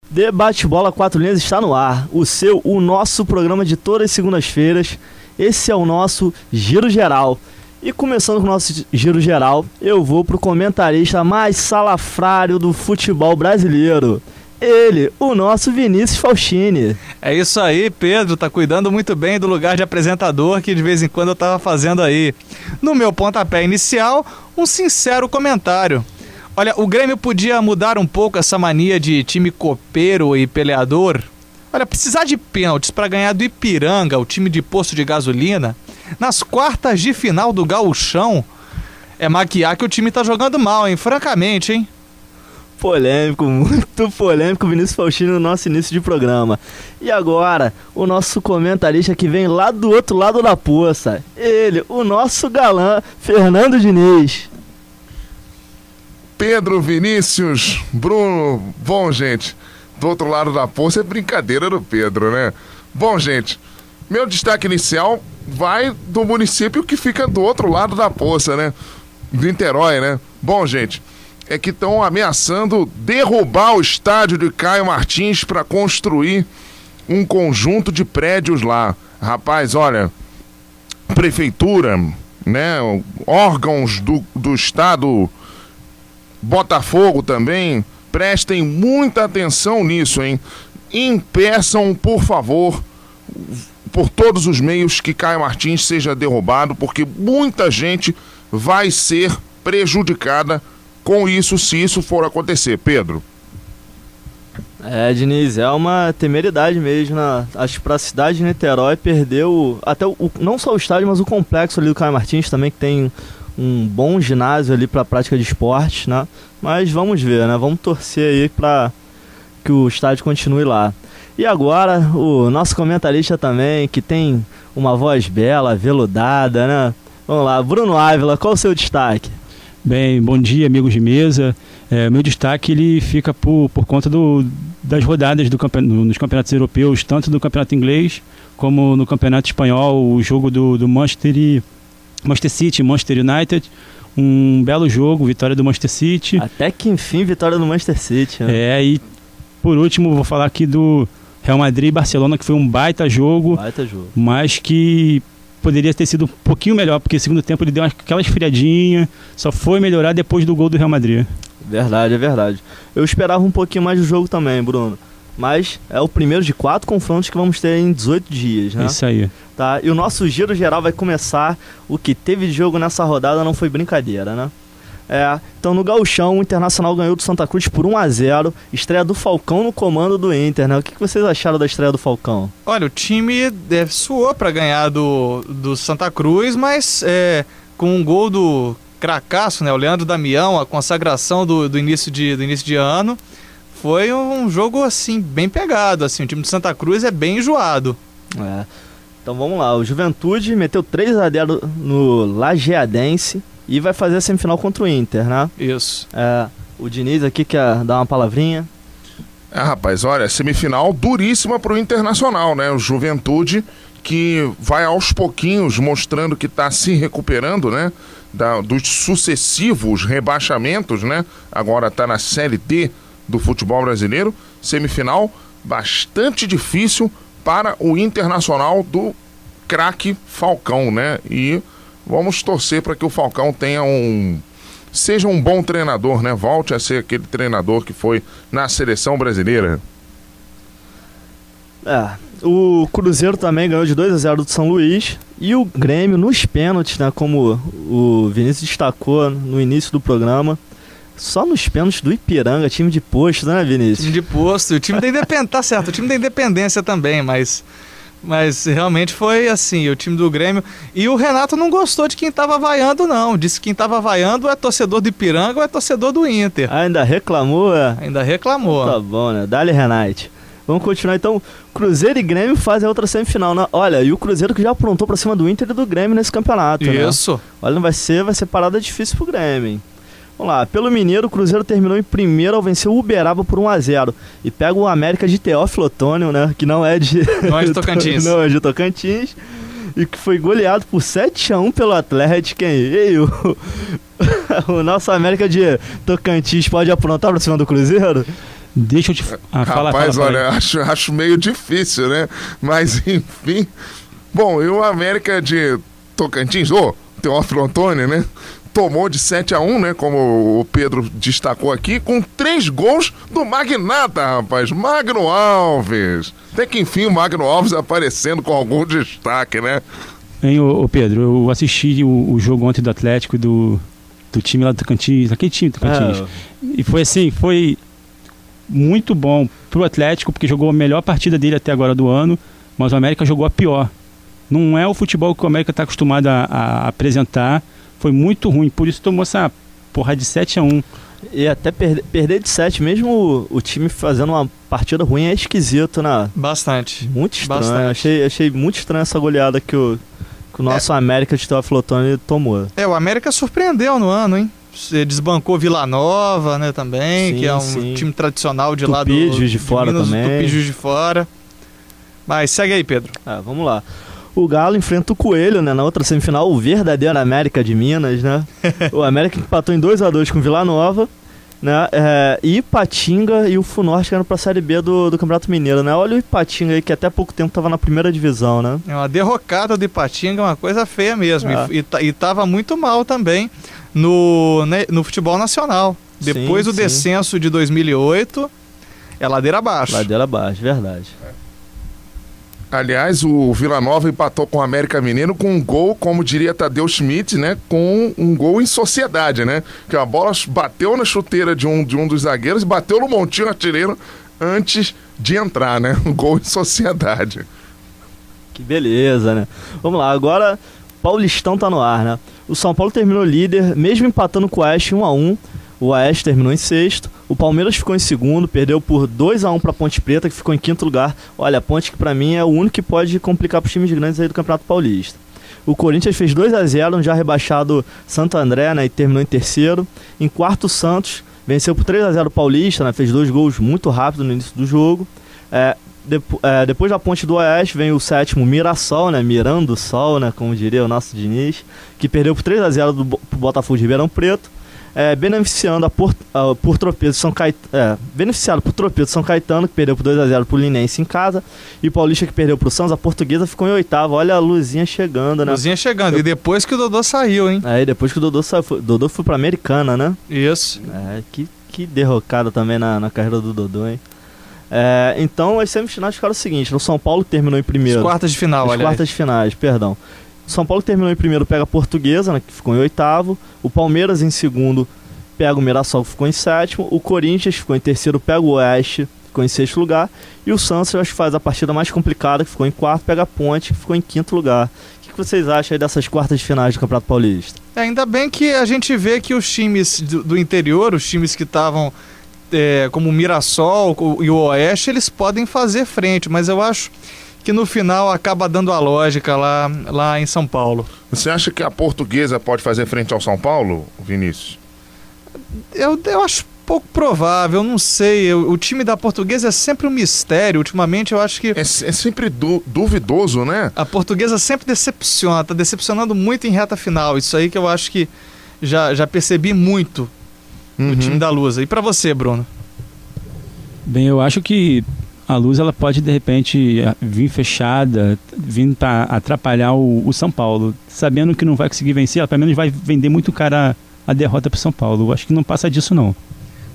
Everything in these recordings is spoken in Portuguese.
Debate Bola 4 Linhas está no ar. O nosso programa de todas as segundas-feiras. Esse é o nosso Giro Geral. E começando com o nosso Giro Geral, eu vou pro comentarista mais salafrário do futebol brasileiro. Ele, o nosso Vinícius Faustini. É isso aí, Pedro, tá cuidando muito bem do lugar de apresentador que de vez em quando eu tava fazendo aí. No meu pontapé inicial, um sincero comentário. Olha, o Grêmio podia mudar um pouco essa mania de time copeiro e peleador. Olha, precisar de pênaltis para ganhar do Ipiranga, o time de posto de gasolina, nas quartas de final do Gauchão, é maquiar que o time tá jogando mal, hein? Francamente, hein? Polêmico, muito polêmico, Vinícius Faustini no nosso início de programa. E agora, o nosso comentarista que vem lá do outro lado da poça. Ele, o nosso galã, Fernando Diniz. Pedro, Vinícius, Bruno, bom, gente, do outro lado da poça é brincadeira do Pedro, né? Bom, gente, meu destaque inicial vai do município que fica do outro lado da poça, né? Niterói, né? Bom, gente, é que estão ameaçando derrubar o estádio de Caio Martins para construir um conjunto de prédios lá. Rapaz, olha, prefeitura, né? Órgãos do estado, Botafogo também, prestem muita atenção nisso, hein? Impeçam, por favor, por todos os meios, que Caio Martins seja derrubado, porque muita gente vai ser prejudicada com isso, se isso for acontecer. Pedro. Diniz, é uma temeridade mesmo, né? Acho que pra cidade de Niterói perdeu até não só o estádio, mas o complexo ali do Caio Martins também, que tem um bom ginásio ali para prática de esportes, né? Mas vamos ver, né? Vamos torcer aí para que o estádio continue lá. E agora, o nosso comentarista também, que tem uma voz bela, veludada, né? Vamos lá, Bruno Ávila, qual o seu destaque? Bem, bom dia, amigos de mesa. Meu destaque ele fica por conta das rodadas nos campeonatos europeus, tanto no campeonato inglês como no campeonato espanhol, o jogo do Manchester City, Manchester United, um belo jogo, vitória do Manchester City. Até que enfim, vitória do Manchester City, né? E por último vou falar aqui do Real Madrid e Barcelona, que foi um baita jogo, mas que poderia ter sido um pouquinho melhor, porque no segundo tempo ele deu aquela esfriadinha, só foi melhorar depois do gol do Real Madrid. Verdade, é verdade. Eu esperava um pouquinho mais do jogo também, Bruno. Mas é o primeiro de 4 confrontos que vamos ter em 18 dias, né? Isso aí. Tá? E o nosso giro geral vai começar. O que teve de jogo nessa rodada não foi brincadeira, né? Então no Gauchão, o Internacional ganhou do Santa Cruz por 1-0. Estreia do Falcão no comando do Inter, né? O que vocês acharam da estreia do Falcão? Olha, o time suou para ganhar do Santa Cruz, mas com um gol do cracaço, né? O Leandro Damião, a consagração do início de ano. Foi um jogo, assim, bem pegado, assim, o time do Santa Cruz é bem enjoado. Então vamos lá, o Juventude meteu 3-0 no Lajeadense e vai fazer a semifinal contra o Inter, né? Isso. O Diniz aqui quer dar uma palavrinha. Rapaz, olha, semifinal duríssima pro Internacional, né? O Juventude que vai aos pouquinhos mostrando que tá se recuperando, né? Dos sucessivos rebaixamentos, né? Agora tá na Série D do futebol brasileiro. Semifinal bastante difícil para o Internacional do craque Falcão, né? E vamos torcer para que o Falcão seja um bom treinador, né? Volte a ser aquele treinador que foi na seleção brasileira. O Cruzeiro também ganhou de 2-0 do São Luís. E o Grêmio nos pênaltis, né? Como o Vinícius destacou no início do programa, só nos pênaltis do Ipiranga, time de posto, né, Vinícius? Time de posto, o time da Independência, tá certo, o time da Independência também, mas realmente foi assim, o time do Grêmio. E o Renato não gostou de quem tava vaiando, não. Disse que quem tava vaiando é torcedor do Ipiranga ou é torcedor do Inter. Ainda reclamou, Ainda reclamou. Tá bom, né? Dale, Renate. Vamos continuar então. Cruzeiro e Grêmio fazem a outra semifinal, né? Olha, e o Cruzeiro que já aprontou pra cima do Inter e do Grêmio nesse campeonato, Isso. Né? Olha, vai ser parada difícil pro Grêmio, hein? Vamos lá, pelo Mineiro, o Cruzeiro terminou em primeiro ao vencer o Uberaba por 1-0 e pega o América de Teófilo Otônio, né, que não é de Tocantins. Não é de Tocantins, e que foi goleado por 7-1 pelo Atlético, hein? E o nosso América de Tocantins pode aprontar pra cima do Cruzeiro? Deixa eu te Rapaz, olha, acho meio difícil, né? Mas, enfim. Bom, e o América de Tocantins, Teófilo Otoni, né? Tomou de 7-1, né? Como o Pedro destacou aqui, com 3 gols do magnata, rapaz. Magno Alves. Até que enfim o Magno Alves aparecendo com algum destaque, né? Hein, ô Pedro, eu assisti o jogo ontem do Atlético do time lá do Tocantins, aquele time do Tocantins. E foi assim, foi muito bom pro Atlético, porque jogou a melhor partida dele até agora do ano, mas o América jogou a pior. Não é o futebol que o América está acostumado a apresentar. Foi muito ruim, por isso tomou essa porra de 7-1. E até perder de 7, mesmo o time fazendo uma partida ruim, é esquisito, né? Bastante. Muito estranho. Bastante. Achei muito estranho essa goleada que o nosso América de Teófilo Otoni tomou. O América surpreendeu no ano, hein? Você desbancou Vila Nova, né, também, sim, que é um time tradicional de lá do Juiz de Fora Minas, também. Tupi, Juiz de Fora. Mas segue aí, Pedro. Vamos lá. O Galo enfrenta o Coelho, né? Na outra semifinal, o verdadeiro América de Minas, né? O América empatou em 2-2 com o Vila Nova, né? E Ipatinga e o Funorte que eram pra Série B do Campeonato Mineiro, né? Olha o Ipatinga aí, que até pouco tempo tava na primeira divisão, né? É uma derrocada do Ipatinga, uma coisa feia mesmo. E tava muito mal também no futebol nacional. Depois do descenso de 2008, é ladeira abaixo. Ladeira abaixo, verdade. Aliás, o Vila Nova empatou com o América Mineiro com um gol, como diria Tadeu Schmidt, né? Com um gol em sociedade, né? Que a bola bateu na chuteira de um dos zagueiros e bateu no montinho artilheiro antes de entrar, né? Um gol em sociedade. Que beleza, né? Vamos lá, agora Paulistão tá no ar, né? O São Paulo terminou líder, mesmo empatando com o Oeste 1-1. O Oeste terminou em sexto. O Palmeiras ficou em segundo, perdeu por 2-1 para a Ponte Preta, que ficou em quinto lugar. Olha, a Ponte que para mim é o único que pode complicar para os times grandes aí do Campeonato Paulista. O Corinthians fez 2-0, já rebaixado Santo André, né, e terminou em terceiro. Em quarto, o Santos venceu por 3-0 o Paulista, né, fez 2 gols muito rápido no início do jogo. Depois da Ponte do Oeste vem o sétimo, Mirassol, né, Mirando o Sol, né, como diria o nosso Diniz, que perdeu por 3-0 pro Botafogo de Ribeirão Preto. Beneficiado por tropeço São Caetano, que perdeu por 2-0 pro Linense em casa, e o Paulista, que perdeu pro Santos. A Portuguesa ficou em oitavo. Olha a luzinha chegando, né? Luzinha chegando, e depois que o Dodô saiu, hein? E depois que o Dodô saiu, Dodô foi pra Americana, né? Isso. Que derrocada também na carreira do Dodô, hein? Então as semifinais ficaram o seguinte: o São Paulo terminou em primeiro. As quartas de final, aliás. Quartas de finais, perdão. O São Paulo terminou em primeiro, pega a Portuguesa, né, que ficou em oitavo. O Palmeiras em segundo pega o Mirassol, que ficou em sétimo. O Corinthians ficou em terceiro, pega o Oeste, ficou em sexto lugar. E o Santos, eu acho que faz a partida mais complicada, que ficou em quarto, pega a Ponte, que ficou em quinto lugar. O que vocês acham aí dessas quartas de finais do Campeonato Paulista? Ainda bem que a gente vê que os times do interior, os times que estavam como o Mirassol e o Oeste, eles podem fazer frente, mas eu acho que no final acaba dando a lógica lá em São Paulo. Você acha que a Portuguesa pode fazer frente ao São Paulo, Vinícius? Eu acho pouco provável, não sei. O time da Portuguesa é sempre um mistério. Ultimamente eu acho que... É sempre duvidoso, né? A Portuguesa sempre decepciona, tá decepcionando muito em reta final. Isso aí que eu acho que já percebi muito do time da Lusa. E pra você, Bruno? Bem, eu acho que a Luz, ela pode de repente vir fechada, vir para atrapalhar o São Paulo, sabendo que não vai conseguir vencer. Ela pelo menos vai vender muito cara a derrota para o São Paulo. Eu acho que não passa disso, não.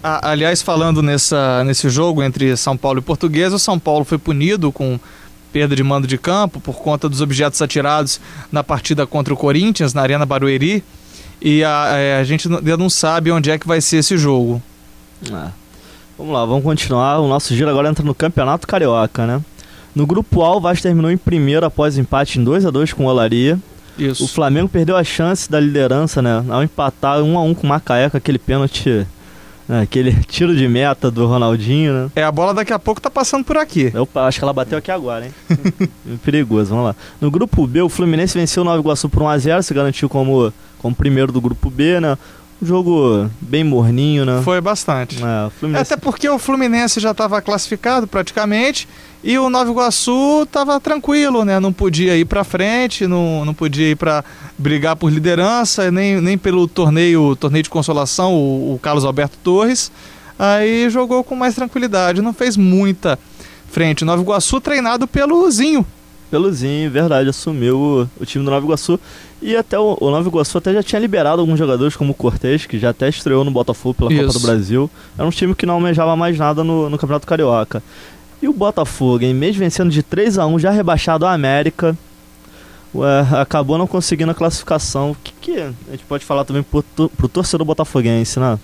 Aliás, falando nesse jogo entre São Paulo e Portuguesa, o São Paulo foi punido com perda de mando de campo por conta dos objetos atirados na partida contra o Corinthians, na Arena Barueri, e a gente ainda não sabe onde é que vai ser esse jogo. Vamos lá, vamos continuar. O nosso giro agora entra no Campeonato Carioca, né? No grupo A, o Vasco terminou em primeiro após empate em 2-2 com o Olaria. Isso. O Flamengo perdeu a chance da liderança, né? Ao empatar 1-1 com o Macaé, com aquele pênalti, né? Aquele tiro de meta do Ronaldinho, né? A bola daqui a pouco tá passando por aqui. Eu acho que ela bateu aqui agora, hein? Perigoso, vamos lá. No grupo B, o Fluminense venceu o Nova Iguaçu por 1-0, se garantiu como primeiro do grupo B, né? Um jogo bem morninho, né? Foi bastante. Fluminense... Até porque o Fluminense já estava classificado praticamente e o Nova Iguaçu estava tranquilo, né? Não podia ir para frente, não podia ir para brigar por liderança, nem pelo torneio de consolação, o Carlos Alberto Torres. aí jogou com mais tranquilidade, não fez muita frente. Nova Iguaçu treinado pelo Zinho. Pelo Zinho, verdade, assumiu o time do Nova Iguaçu. E até o Nova Iguaçu até já tinha liberado alguns jogadores, como o Cortez, que já até estreou no Botafogo pela Copa do Brasil. Era um time que não almejava mais nada no Campeonato Carioca. E o Botafogo, em mesmo vencendo de 3-1, já rebaixado a América, acabou não conseguindo a classificação. O que a gente pode falar também pro torcedor botafoguense, né?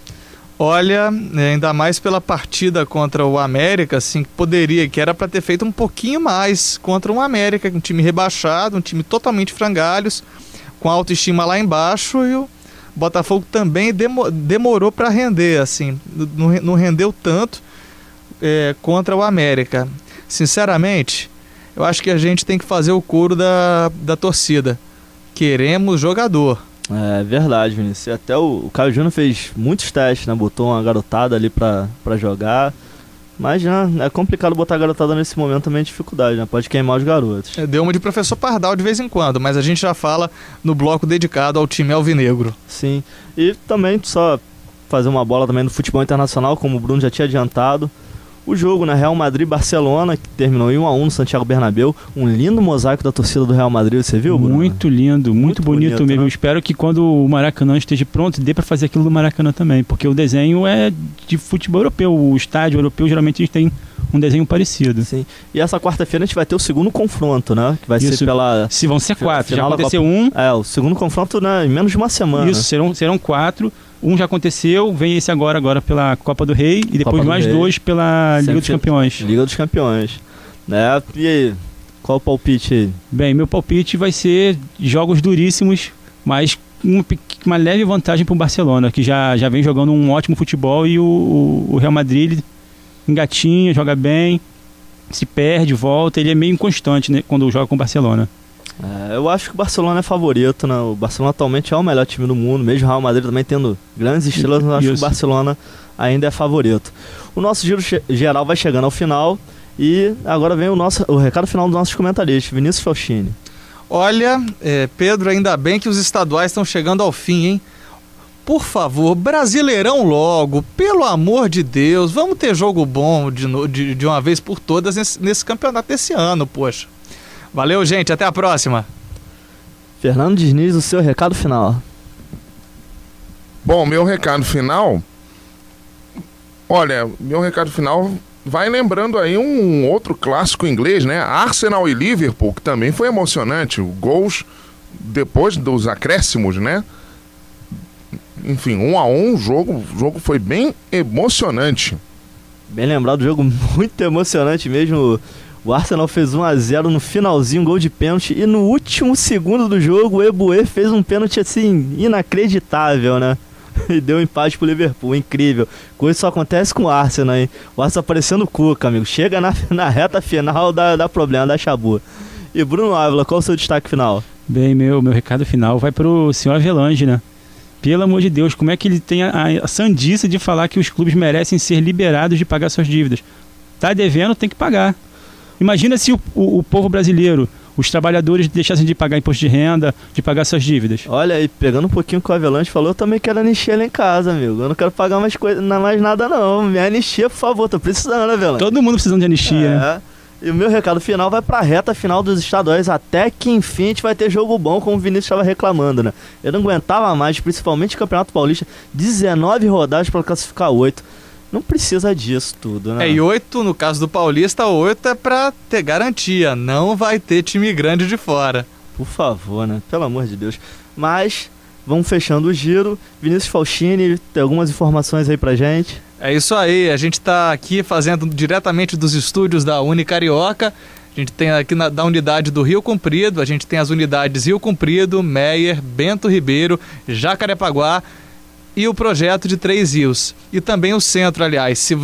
Olha, ainda mais pela partida contra o América, assim, que era para ter feito um pouquinho mais contra o América, um time rebaixado, um time totalmente frangalhos, com a autoestima lá embaixo, e o Botafogo também demorou para render, assim, não rendeu tanto contra o América. Sinceramente, eu acho que a gente tem que fazer o coro da torcida. Queremos jogador. É verdade, Vinícius. Até o Caio Júnior fez muitos testes, né? Botou uma garotada ali pra jogar. Mas é complicado botar a garotada nesse momento, também é dificuldade, né? Pode queimar os garotos. Deu uma de professor Pardal de vez em quando, mas a gente já fala no bloco dedicado ao time alvinegro. Sim. E também, só fazer uma bola também no futebol internacional, como o Bruno já tinha adiantado. O jogo, né? Real Madrid-Barcelona, que terminou em 1-1 no Santiago Bernabéu. Um lindo mosaico da torcida do Real Madrid, você viu, Bruno? Muito lindo, muito bonito mesmo. Né? Eu espero que quando o Maracanã esteja pronto, dê para fazer aquilo do Maracanã também, porque o desenho é de futebol europeu. O estádio europeu, geralmente, a gente tem um desenho parecido. Sim. E essa quarta-feira a gente vai ter o segundo confronto, né? Que vai ser pela... Se vão ser 4, já aconteceu Copa... o segundo confronto, né, em menos de uma semana. Isso, serão 4. Um já aconteceu, vem esse agora pela Copa do Rei e depois mais 2 pela Liga dos Campeões. Liga dos Campeões. Né? E aí, qual o palpite aí? Bem, meu palpite vai ser jogos duríssimos, mas uma leve vantagem para o Barcelona, que já vem jogando um ótimo futebol, e o Real Madrid engatinha, joga bem, se perde, volta, ele é meio inconstante, né, quando joga com o Barcelona. Eu acho que o Barcelona é favorito, né? O Barcelona atualmente é o melhor time do mundo, mesmo o Real Madrid também tendo grandes estrelas, mas acho que o Barcelona ainda é favorito. O nosso giro geral vai chegando ao final e agora vem o recado final dos nossos comentaristas, Vinícius Faustini. Olha, Pedro, ainda bem que os estaduais estão chegando ao fim, hein? Por favor, Brasileirão logo, pelo amor de Deus, vamos ter jogo bom de uma vez por todas nesse campeonato desse ano, poxa. Valeu, gente. Até a próxima. Fernando Diniz, o seu recado final. Bom, meu recado final... Olha, meu recado final vai lembrando aí um outro clássico inglês, né? Arsenal e Liverpool, que também foi emocionante. Gols depois dos acréscimos, né? Enfim, 1-1, o jogo foi bem emocionante. Bem lembrado, jogo muito emocionante mesmo. O Arsenal fez 1-0 no finalzinho, gol de pênalti, e no último segundo do jogo o Eboué fez um pênalti assim, inacreditável, né? E deu um empate pro Liverpool, incrível. Coisa só acontece com o Arsenal, hein? O Arsenal parecendo o Cuca, amigo. Chega na reta final, dá problema, dá chabu. E Bruno Ávila, qual o seu destaque final? Bem, meu recado final vai pro senhor Avelange, né? Pelo amor de Deus, como é que ele tem a sandice de falar que os clubes merecem ser liberados de pagar suas dívidas? Tá devendo, tem que pagar. Imagina se o povo brasileiro, os trabalhadores, deixassem de pagar imposto de renda, de pagar suas dívidas. Olha aí, pegando um pouquinho o que o Avelange falou, eu também quero anistia lá em casa, amigo. Eu não quero pagar mais nada, não. Me anistia, por favor, tô precisando, Avelange. Todo mundo precisando de anistia, né? E o meu recado final vai pra reta final dos estaduais, até que enfim a gente vai ter jogo bom, como o Vinícius estava reclamando, né? Eu não aguentava mais, principalmente o Campeonato Paulista, 19 rodadas para classificar 8. Não precisa disso tudo, né? E 8, no caso do Paulista, 8 é pra ter garantia. Não vai ter time grande de fora. Por favor, né? Pelo amor de Deus. Mas, vamos fechando o giro. Vinícius Faustini, tem algumas informações aí pra gente? É isso aí. A gente tá aqui fazendo diretamente dos estúdios da Unicarioca. A gente tem aqui da unidade do Rio Comprido. A gente tem as unidades Rio Comprido, Meier, Bento Ribeiro, Jacarepaguá e o projeto de Três Rios. E também o centro, aliás. Se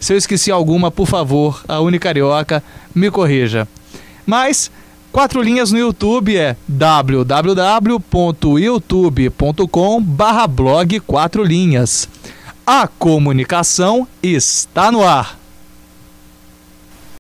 eu esqueci alguma, por favor, a Unicarioca me corrija. Mas 4 linhas no YouTube é www.youtube.com/blog 4 linhas. A comunicação está no ar.